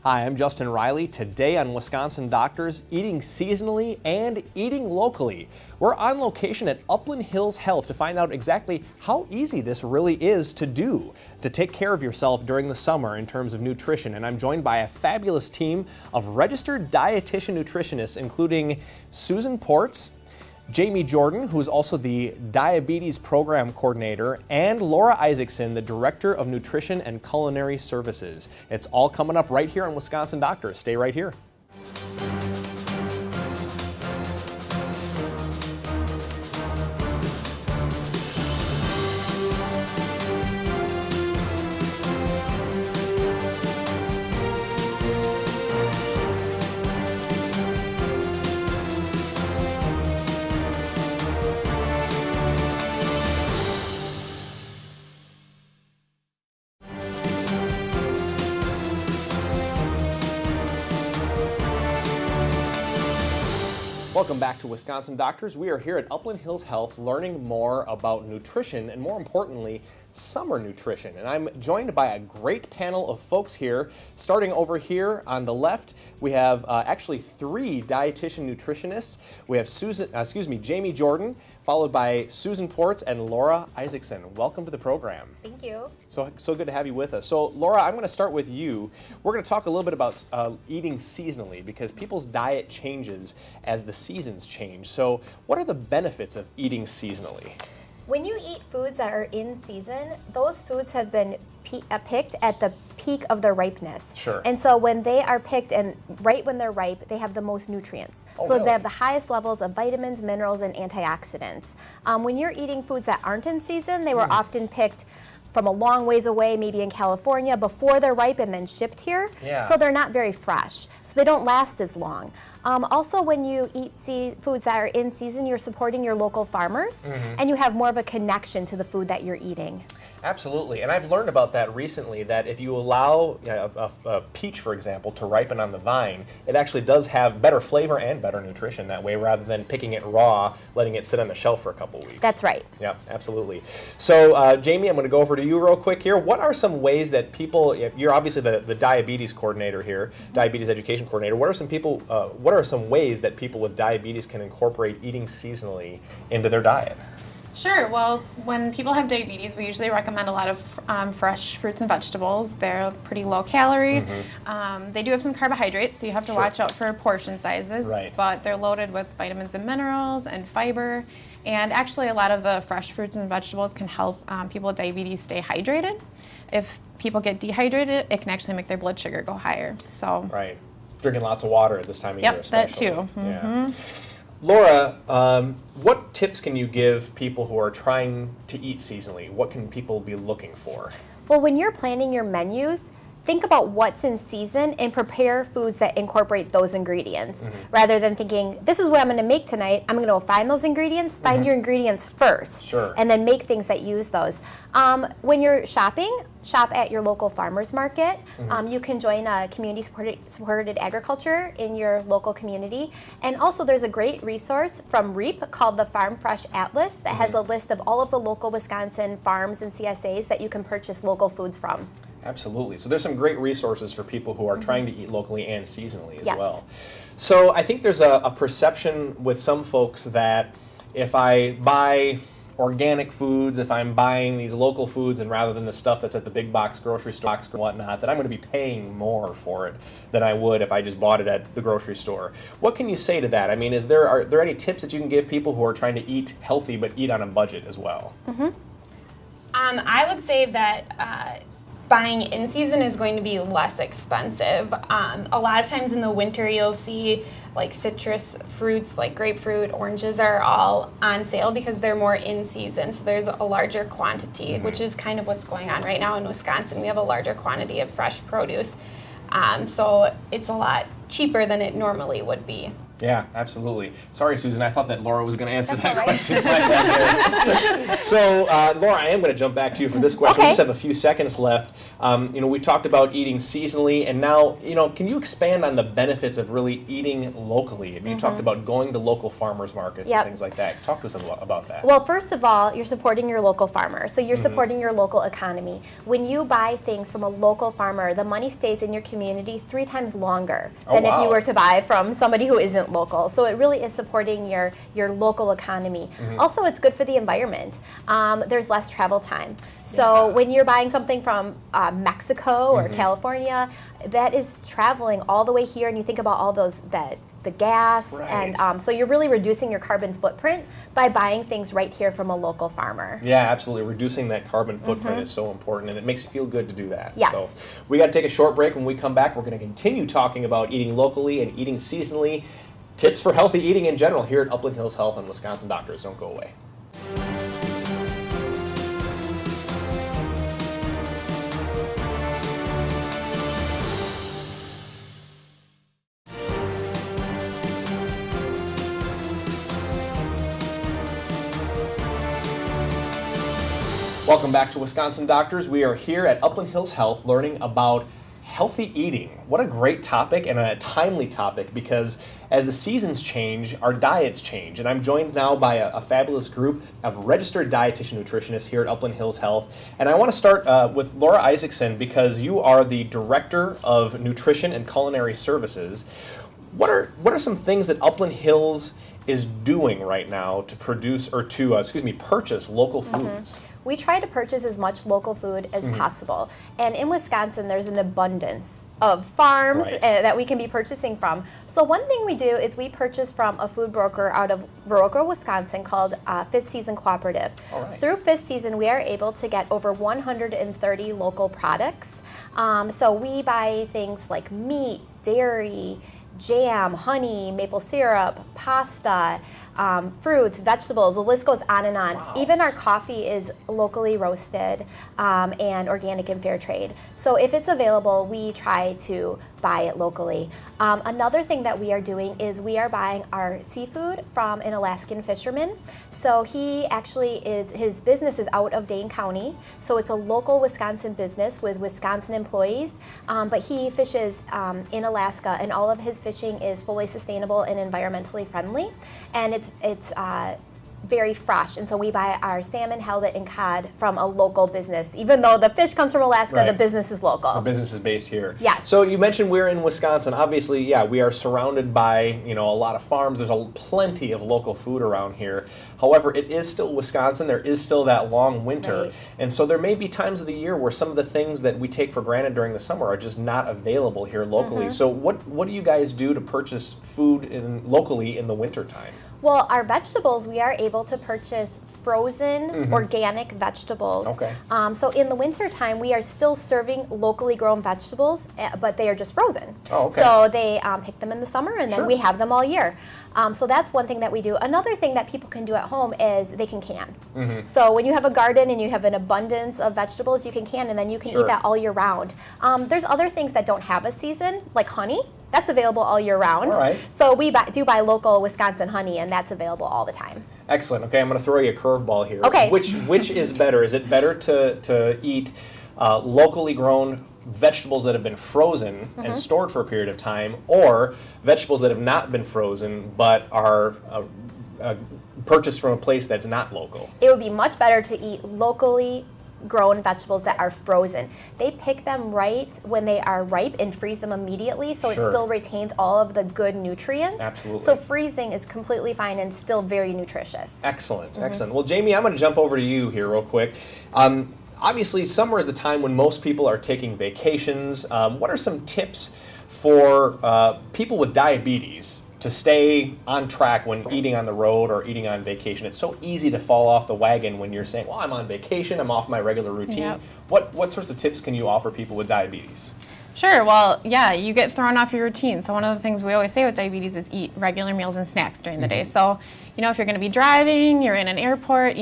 Hi, I'm Justin Riley. Today on Wisconsin Doctors, eating seasonally and eating locally. We're on location at Upland Hills Health to find out exactly how easy this really is to do, to take care of yourself during the summer in terms of nutrition. And I'm joined by a fabulous team of registered dietitian nutritionists, including Susan Ports, Jamie Jordan, who's also the Diabetes Program Coordinator, and Laura Isaacson, the Director of Nutrition and Culinary Services. It's all coming up right here on Wisconsin Doctors. Stay right here. Welcome back to Wisconsin Doctors. We are here at Upland Hills Health learning more about nutrition and, more importantly, summer nutrition. And I'm joined by a great panel of folks here. Starting over here on the left, we have actually three dietitian nutritionists. We have Jamie Jordan, followed by Susan Ports and Laura Isaacson. Welcome to the program. Thank you. So good to have you with us. So Laura, I'm going to start with you. We're going to talk a little bit about eating seasonally, because people's diet changes as the seasons change. So what are the benefits of eating seasonally? When you eat foods that are in season, those foods have been picked at the peak of their ripeness. Sure. And so when they are picked and right when they're ripe, they have the most nutrients. Oh, so really? They have the highest levels of vitamins, minerals, and antioxidants. When you're eating foods that aren't in season, they were often picked from a long ways away, maybe in California, before they're ripe and then shipped here. Yeah. So they're not very fresh. So they don't last as long. Also, when you eat foods that are in season, you're supporting your local farmers, and you have more of a connection to the food that you're eating. Absolutely, and I've learned about that recently, that if you allow a peach, for example, to ripen on the vine, it actually does have better flavor and better nutrition that way, rather than picking it raw, letting it sit on the shelf for a couple weeks. That's right. Yeah, absolutely. So, Jamie, I'm going to go over to you real quick here. What are some ways that people, you're obviously the diabetes coordinator here, diabetes education coordinator, what are some ways that people with diabetes can incorporate eating seasonally into their diet? Sure. Well, when people have diabetes, we usually recommend a lot of fresh fruits and vegetables. They're pretty low calorie. They do have some carbohydrates, so you have to watch out for portion sizes. Right. But they're loaded with vitamins and minerals and fiber. And actually, a lot of the fresh fruits and vegetables can help people with diabetes stay hydrated. If people get dehydrated, it can actually make their blood sugar go higher. So. Right. Drinking lots of water at this time of year, especially. That too. Yeah. Laura, what tips can you give people who are trying to eat seasonally? What can people be looking for? Well, when you're planning your menus, think about what's in season and prepare foods that incorporate those ingredients. Rather than thinking, this is what I'm going to make tonight, I'm going to go find those ingredients. Find your ingredients first. Sure. And then make things that use those. When you're shopping, shop at your local farmers market. You can join a community-supported agriculture in your local community. And also there's a great resource from REAP called the Farm Fresh Atlas that has a list of all of the local Wisconsin farms and CSAs that you can purchase local foods from. Absolutely. So there's some great resources for people who are trying to eat locally and seasonally as Yes. well. So I think there's a perception with some folks that if I buy organic foods, if I'm buying these local foods, and rather than the stuff that's at the big box grocery store and whatnot, that I'm going to be paying more for it than I would if I just bought it at the grocery store. What can you say to that? I mean, are there any tips that you can give people who are trying to eat healthy but eat on a budget as well? I would say that buying in season is going to be less expensive. A lot of times in the winter you'll see like citrus fruits like grapefruit, oranges are all on sale because they're more in season, so there's a larger quantity, which is kind of what's going on right now in Wisconsin. We have a larger quantity of fresh produce, so it's a lot cheaper than it normally would be. Yeah, absolutely. Sorry, Susan, I thought that Laura was going to answer that all right. question. So, Laura, I am going to jump back to you for this question. Okay. We just have a few seconds left. We talked about eating seasonally, and now, can you expand on the benefits of really eating locally? I mean, you talked about going to local farmers markets Yep. and things like that. Talk to us about that. Well, first of all, you're supporting your local farmer, so you're supporting your local economy. When you buy things from a local farmer, the money stays in your community 3 times longer than if you were to buy from somebody who isn't local. So it really is supporting your local economy. Also, it's good for the environment. There's less travel time. So when you're buying something from Mexico or California, that is traveling all the way here, and you think about all the gas, Right. and so you're really reducing your carbon footprint by buying things right here from a local farmer. Yeah, absolutely. Reducing that carbon footprint is so important, and it makes you feel good to do that. Yes. So we got to take a short break. When we come back, we're going to continue talking about eating locally and eating seasonally, tips for healthy eating in general here at Upland Hills Health and Wisconsin Doctors. Don't go away. Welcome back to Wisconsin Doctors. We are here at Upland Hills Health learning about healthy eating. What a great topic and a timely topic, because as the seasons change, our diets change. And I'm joined now by a fabulous group of registered dietitian nutritionists here at Upland Hills Health. And I want to start with Laura Isaacson, because you are the Director of Nutrition and Culinary Services. What are some things that Upland Hills is doing right now to produce or to purchase local foods? We try to purchase as much local food as possible. And in Wisconsin, there's an abundance of farms Right. that we can be purchasing from. So one thing we do is we purchase from a food broker out of Viroqua, Wisconsin, called Fifth Season Cooperative. All right. Through Fifth Season, we are able to get over 130 local products. So we buy things like meat, dairy, jam, honey, maple syrup, pasta, fruits, vegetables, the list goes on and on. Wow. Even our coffee is locally roasted and organic and fair trade. So if it's available, we try to buy it locally. Another thing that we are doing is we are buying our seafood from an Alaskan fisherman. So he actually his business is out of Dane County. So it's a local Wisconsin business with Wisconsin employees, but he fishes in Alaska, and all of his fishing is fully sustainable and environmentally friendly. And it's very fresh, and so we buy our salmon, halibut, and cod from a local business. Even though the fish comes from Alaska, Right. the business is local. The business is based here. Yes. So you mentioned we're in Wisconsin. Obviously, yeah, we are surrounded by a lot of farms. There's plenty of local food around here. However, it is still Wisconsin. There is still that long winter, Right. and so there may be times of the year where some of the things that we take for granted during the summer are just not available here locally. So what do you guys do to purchase food locally in the wintertime? Well, our vegetables, we are able to purchase frozen organic vegetables. Okay. So in the wintertime, we are still serving locally grown vegetables, but they are just frozen. Oh, okay. So they pick them in the summer, and then Sure. we have them all year. So that's one thing that we do. Another thing that people can do at home is they can can. So when you have a garden and you have an abundance of vegetables, you can can, and then you can Sure. eat that all year round. There's other things that don't have a season, like honey. That's available all year round. All right. So we do buy local Wisconsin honey, and that's available all the time. Excellent. Okay, I'm going to throw you a curveball here. Okay. Which is better? Is it better to eat locally grown vegetables that have been frozen and stored for a period of time, or vegetables that have not been frozen but are purchased from a place that's not local? It would be much better to eat locally grown vegetables that are frozen. They pick them right when they are ripe and freeze them immediately, so Sure. it still retains all of the good nutrients. Absolutely. So freezing is completely fine and still very nutritious. Excellent, excellent. Well, Jamie, I'm going to jump over to you here real quick. Obviously, summer is the time when most people are taking vacations. What are some tips for people with diabetes to stay on track when eating on the road or eating on vacation? It's so easy to fall off the wagon when you're saying, well, I'm on vacation, I'm off my regular routine. Yep. What sorts of tips can you offer people with diabetes? Sure. Well, yeah, you get thrown off your routine. So one of the things we always say with diabetes is eat regular meals and snacks during the day. So, if you're going to be driving, you're in an airport,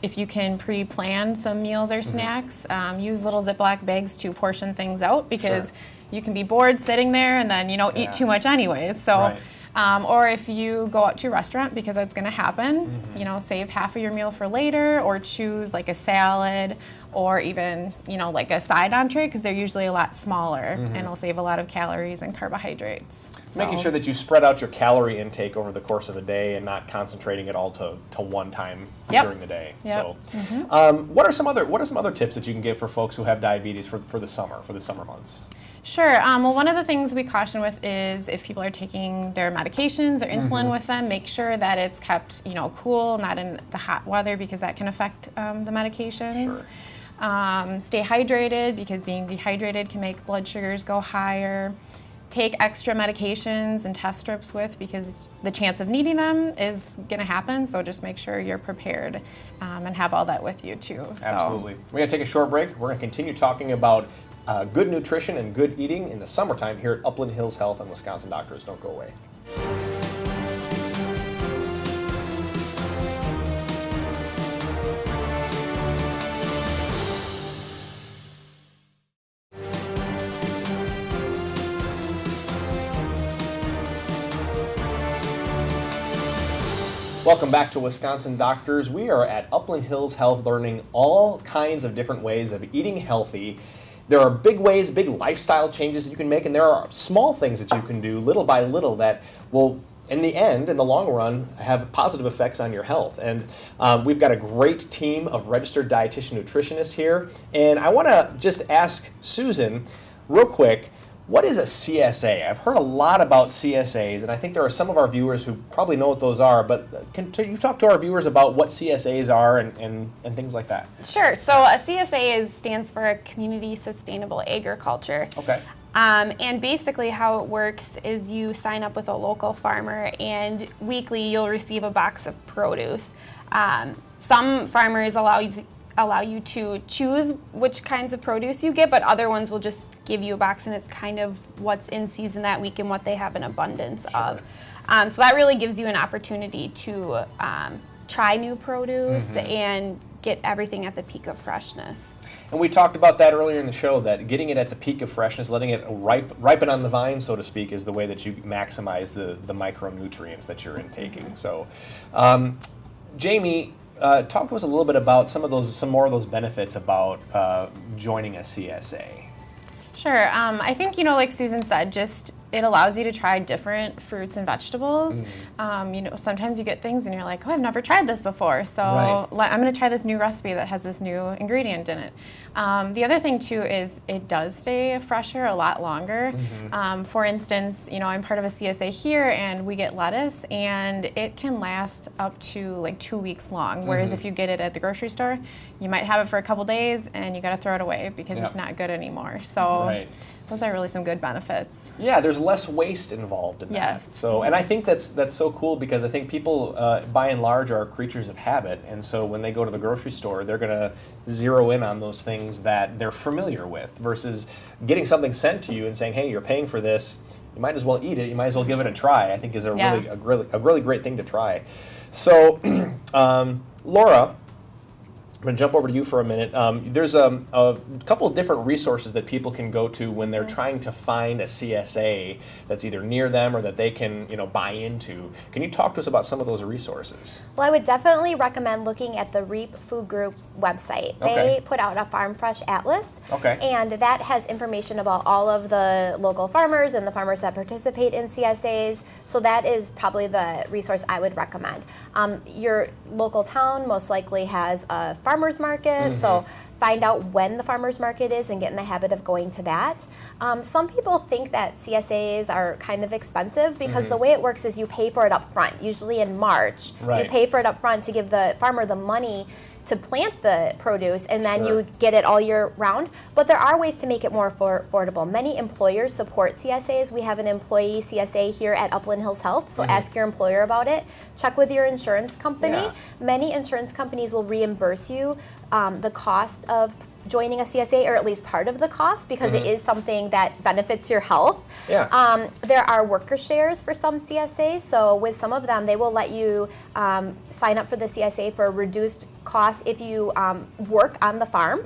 if you can pre-plan some meals or snacks, use little Ziploc bags to portion things out, because Sure. you can be bored sitting there and then, eat too much anyways. So Right. Or if you go out to a restaurant, because that's going to happen, you know, save half of your meal for later, or choose like a salad or even, you know, like a side entree, because they're usually a lot smaller and it'll save a lot of calories and carbohydrates. Making sure that you spread out your calorie intake over the course of a day and not concentrating it all to one time during the day. Yep. So, what are some other tips that you can give for folks who have diabetes for the summer months? Sure. Well, one of the things we caution with is if people are taking their medications or insulin with them, make sure that it's kept, you know, cool, not in the hot weather, because that can affect the medications. Sure. Stay hydrated, because being dehydrated can make blood sugars go higher. Take extra medications and test strips with, because the chance of needing them is going to happen. So just make sure you're prepared and have all that with you too. Absolutely. We're going to take a short break. We're going to continue talking about good nutrition and good eating in the summertime here at Upland Hills Health and Wisconsin Doctors. Don't go away. Welcome back to Wisconsin Doctors. We are at Upland Hills Health learning all kinds of different ways of eating healthy. There are big ways, big lifestyle changes that you can make, and there are small things that you can do little by little that will, in the end, in the long run, have positive effects on your health. And we've got a great team of registered dietitian nutritionists here. And I want to just ask Susan, real quick, what is a CSA? I've heard a lot about CSAs, and I think there are some of our viewers who probably know what those are, but can you talk to our viewers about what CSAs are and things like that? Sure. So a CSA stands for a Community Sustainable Agriculture. Okay. And basically how it works is you sign up with a local farmer, and weekly you'll receive a box of produce. Some farmers allow you to choose which kinds of produce you get, but other ones will just give you a box, and it's kind of what's in season that week and what they have an abundance of. So that really gives you an opportunity to try new produce and get everything at the peak of freshness. And we talked about that earlier in the show, that getting it at the peak of freshness, letting it ripen on the vine, so to speak, is the way that you maximize the micronutrients that you're intaking. So, Jamie, talk to us a little bit about some more of those benefits about joining a CSA. Sure. I think, you know, like Susan said, just it allows you to try different fruits and vegetables. You know, sometimes you get things and you're like, oh, I've never tried this before, so I'm going to try this new recipe that has this new ingredient in it. The other thing too is it does stay fresher a lot longer. For instance, you know, I'm part of a CSA here, and we get lettuce, and it can last up to like 2 weeks long. Whereas if you get it at the grocery store, you might have it for a couple days and you got to throw it away because it's not good anymore. So those are really some good benefits. Yeah, there's less waste involved in that. Yes. So, and I think that's so cool, because I think people, by and large, are creatures of habit, and so when they go to the grocery store, they're going to zero in on those things that they're familiar with, versus getting something sent to you and saying, hey, you're paying for this, you might as well eat it, you might as well give it a try. I think is a really great thing to try. So, Laura, I'm going to jump over to you for a minute. There's a couple of different resources that people can go to when they're trying to find a CSA that's either near them or that they can, you know, buy into. Can you talk to us about some of those resources? Well, I would definitely recommend looking at the REAP Food Group website. They put out a Farm Fresh Atlas, and that has information about all of the local farmers and the farmers that participate in CSAs. So that is probably the resource I would recommend. Your local town most likely has a farmer's market, so find out when the farmer's market is and get in the habit of going to that. Some people think that CSAs are kind of expensive because the way it works is you pay for it up front, usually in March. You pay for it up front to give the farmer the money to plant the produce, and then you get it all year round. But there are ways to make it more affordable. Many employers support CSAs. We have an employee CSA here at Upland Hills Health, so ask your employer about it. Check with your insurance company. Many insurance companies will reimburse you the cost of joining a CSA, or at least part of the cost, because it is something that benefits your health. There are worker shares for some CSAs, so with some of them they will let you sign up for the CSA for a reduced cost if you work on the farm.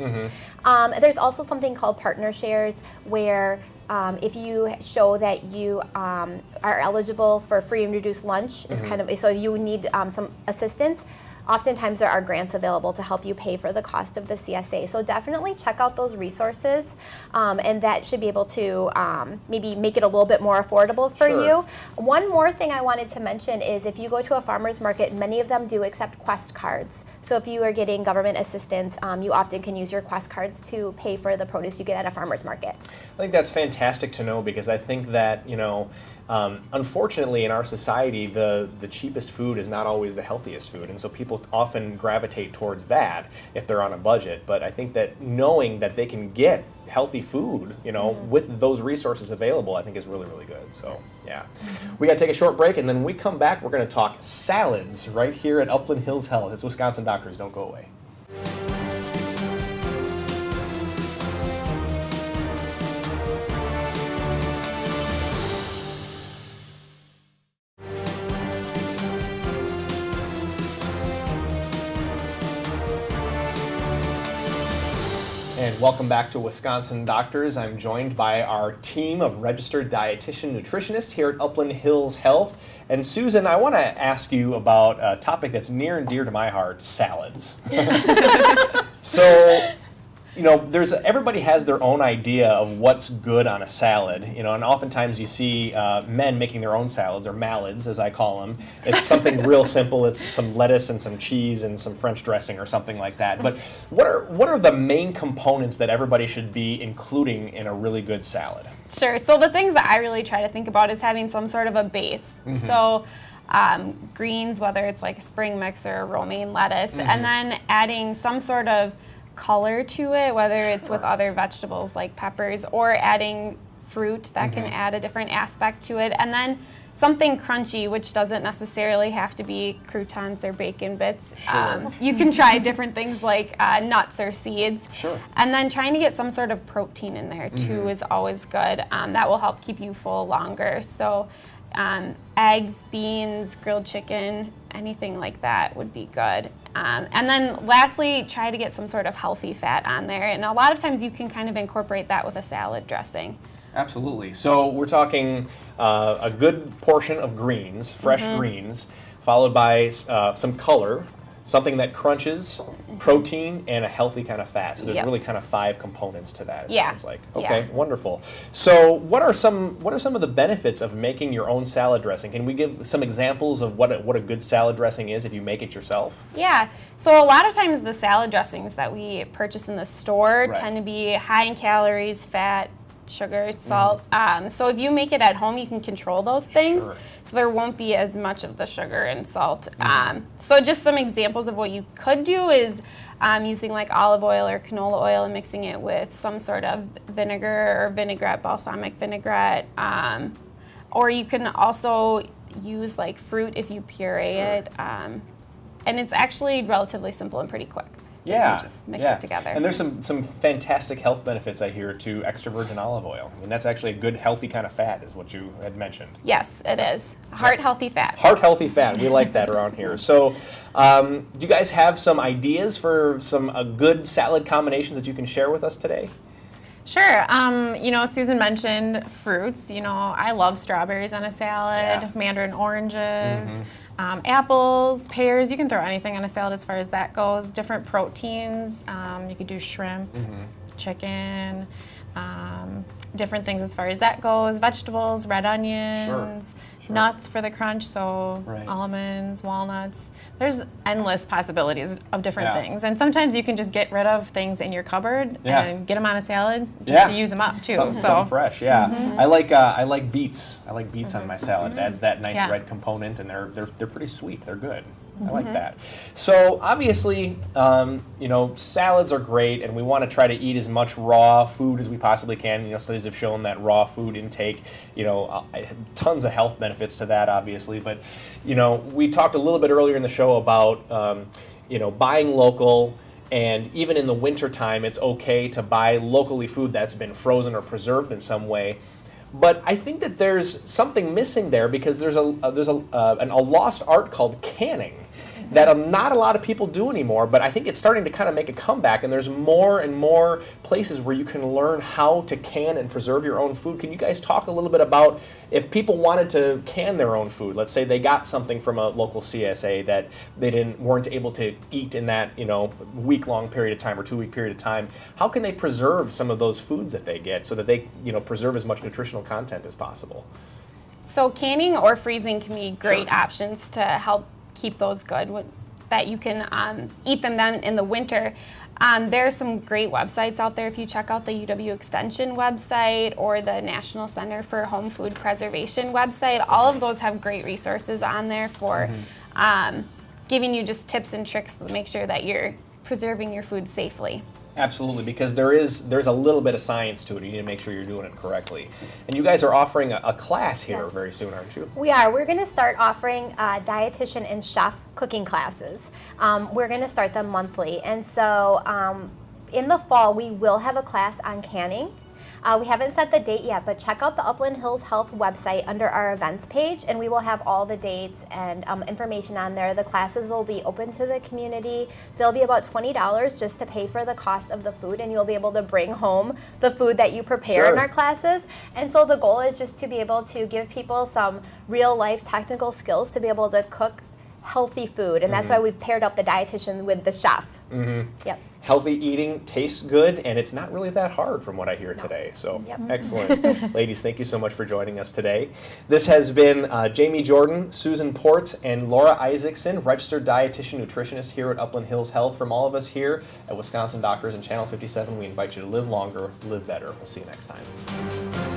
There's also something called partner shares, where if you show that you are eligible for free and reduced lunch, is kind of, so you need some assistance. Oftentimes there are grants available to help you pay for the cost of the CSA. So definitely check out those resources, and that should be able to maybe make it a little bit more affordable for you. One more thing I wanted to mention is if you go to a farmer's market, many of them do accept Quest cards. So if you are getting government assistance, you often can use your Quest cards to pay for the produce you get at a farmer's market. I think that's fantastic to know, because I think that, unfortunately in our society, the cheapest food is not always the healthiest food. And so people often gravitate towards that if they're on a budget. But I think that knowing that they can get healthy food, with those resources available, I think is really, really good. So, yeah. We got to take a short break, and then when we come back, we're going to talk salads right here at Upland Hills Health. It's Wisconsin Doctors. Don't go away. And welcome back to Wisconsin Doctors. I'm joined by our team of registered dietitian nutritionists here at Upland Hills Health. And Susan, I want to ask you about a topic that's near and dear to my heart, salads. So, everybody has their own idea of what's good on a salad, and oftentimes you see men making their own salads, or malads, as I call them. It's something real simple. It's some lettuce and some cheese and some French dressing or something like that. But what are the main components that everybody should be including in a really good salad? Sure. So the things that I really try to think about is having some sort of a base. So greens, whether it's like a spring mix or romaine lettuce, and then adding some sort of color to it, whether it's with other vegetables like peppers, or adding fruit that can add a different aspect to it, and then something crunchy, which doesn't necessarily have to be croutons or bacon bits. You can try different things like nuts or seeds. And then trying to get some sort of protein in there too is always good. That will help keep you full longer. So eggs, beans, grilled chicken, anything like that would be good. And then lastly, try to get some sort of healthy fat on there. And a lot of times you can kind of incorporate that with a salad dressing. Absolutely. So we're talking a good portion of greens, fresh greens, followed by some color, something that crunches, protein, and a healthy kind of fat. So there's really kind of 5 components to that, it sounds like. Okay, wonderful. So what are some of the benefits of making your own salad dressing? Can we give some examples of what a good salad dressing is if you make it yourself? Yeah. So a lot of times the salad dressings that we purchase in the store tend to be high in calories, fat, sugar, salt. So if you make it at home, you can control those things. So there won't be as much of the sugar and salt. So just some examples of what you could do is using like olive oil or canola oil and mixing it with some sort of vinegar or vinaigrette, balsamic vinaigrette. Or you can also use like fruit if you puree it. And it's actually relatively simple and pretty quick. Yeah, just mix it together. And there's some fantastic health benefits, I hear, to extra virgin olive oil. I mean, that's actually a good, healthy kind of fat, is what you had mentioned. Yes, it is. Heart-healthy fat. Heart-healthy fat. We like that around here. So do you guys have some ideas for some good salad combinations that you can share with us today? Sure. Susan mentioned fruits. I love strawberries on a salad, mandarin oranges. Apples, pears, you can throw anything on a salad as far as that goes. Different proteins, you could do shrimp, chicken, different things as far as that goes. Vegetables, red onions, nuts for the crunch, so almonds, walnuts. There's endless possibilities of different things. And sometimes you can just get rid of things in your cupboard and get them on a salad just to use them up too. Something fresh, I like beets. I like beets on my salad. It adds that nice red component, and they're pretty sweet. They're good. I like that. So obviously, salads are great, and we want to try to eat as much raw food as we possibly can. Studies have shown that raw food intake, tons of health benefits to that, obviously. But, we talked a little bit earlier in the show about, buying local. And even in the wintertime, it's okay to buy locally food that's been frozen or preserved in some way. But I think that there's something missing there, because there's a lost art called canning. that not a lot of people do anymore, but I think it's starting to kind of make a comeback, and there's more and more places where you can learn how to can and preserve your own food. Can you guys talk a little bit about if people wanted to can their own food? Let's say they got something from a local CSA that they weren't able to eat in that week-long period of time or 2-week period of time. How can they preserve some of those foods that they get so that they preserve as much nutritional content as possible? So canning or freezing can be great Sure. options to help keep those good, that you can eat them then in the winter. There are some great websites out there. If you check out the UW Extension website or the National Center for Home Food Preservation website, all of those have great resources on there for giving you just tips and tricks to make sure that you're preserving your food safely. Absolutely, because there's a little bit of science to it. You need to make sure you're doing it correctly. And you guys are offering a class here Yes. very soon, aren't you? We are. We're going to start offering dietitian and chef cooking classes. We're going to start them monthly. And so in the fall, we will have a class on canning. We haven't set the date yet, but check out the Upland Hills Health website under our events page, and we will have all the dates and information on there. The classes will be open to the community. They'll be about $20 just to pay for the cost of the food, and you'll be able to bring home the food that you prepare Sure. in our classes. And so the goal is just to be able to give people some real-life technical skills to be able to cook healthy food, and that's why we've paired up the dietitian with the chef. Yep. Healthy eating tastes good, and it's not really that hard from what I hear today. So Yep. excellent. Ladies, thank you so much for joining us today. This has been Jamie Jordan, Susan Ports, and Laura Isaacson, registered dietitian nutritionist here at Upland Hills Health. From all of us here at Wisconsin Doctors and Channel 57, we invite you to live longer, live better. We'll see you next time.